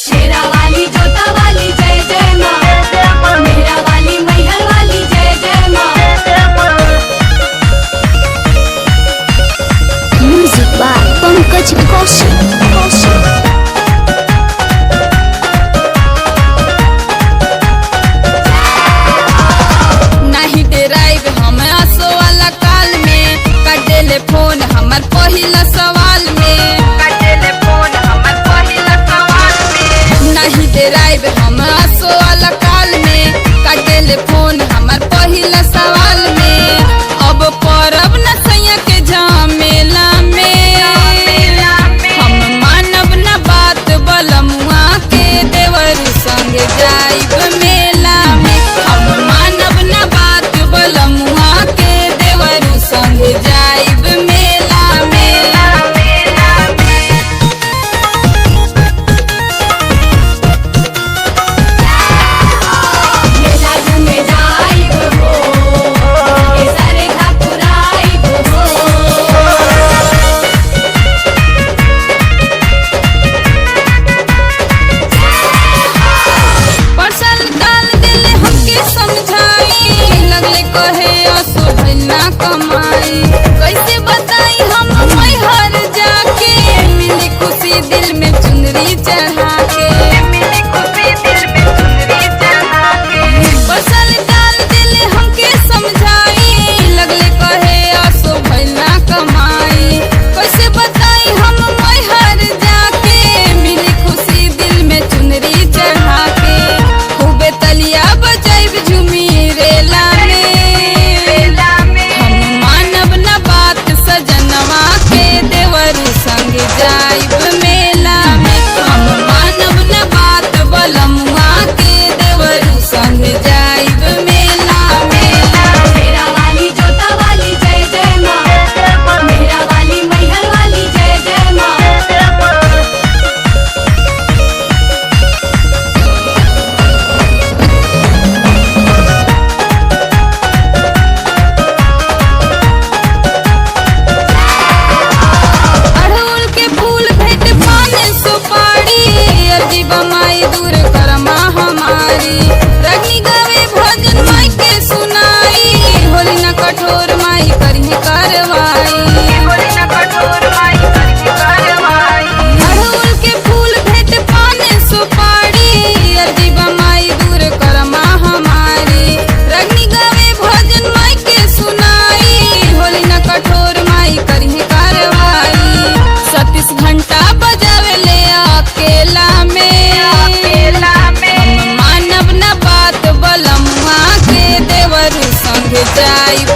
शेरा वाली जोता वाली जय जय माँ, मेरा वाली मैहर वाली जय जय माँ। Music by Pankaj Kaushik. नहीं डेराइब हम आसो वाला काल में, कर देले फोन हमर पहिला सवाल में, कर देले फोन हमर पहिला सवाल में। नहीं डेराइब हम आसो वाला काल में, कर देले फोन हमर पहिला सवाल में। अब परब न सैया के झमेला में, हम मानब न बात बलमुआ के देवर संग जाइब मेला में। हम मानब न बात बलमुआ के देवर संग जाइब मेला मेला मेला में। मेला घूमे जाइब हो, ए सारे ठाकुर आइब हो। परसल डाल दिले हमके समझाई, लगले कहे असो भइल ना कमाई। कैसे बताई हम मैहर जाके, मिली खुशी दिल में चुनरी चढ़ा के, मिली खुशी दिल में चुनरी चढ़ा के। परसल डाल दिले हमके समझाई, लगले कहे असो भइल ना कमाई। कैसे बताई हम मैहर जाके, मिली खुशी दिल में चुनरी चढ़ा के। खूबे तलिया बजाइब झूमी रेला में, हम मानब न बात सजनवा के देवर संग जाइब मेला में। हम मानब न बात बलमुआ के देवर संग जाइब मेला मेला। शेरा वाली जोता वाली जय जय माँ, मेरा वाली मैहर वाली जय जय माँ। अड़हुल के फूल भेंट पान सुपारी, अर्जी बमाई दूर करमा हमारी। रगी गावे भजन माई के सुनाई, होली न कठोर माई करही करवाई, होली न कठोर माई करही करवाई। अड़हुल के फूल भेंट पान सुपारी, अर्जी बमाई दूर करमा हमारी। रगी गावे भजन माई के सुनाई, होली न कठोर माई करही करवाई। 37 घंटा बजावे ले अकेला में, हम मानब न बात बलमुआ के देवर संग जाइब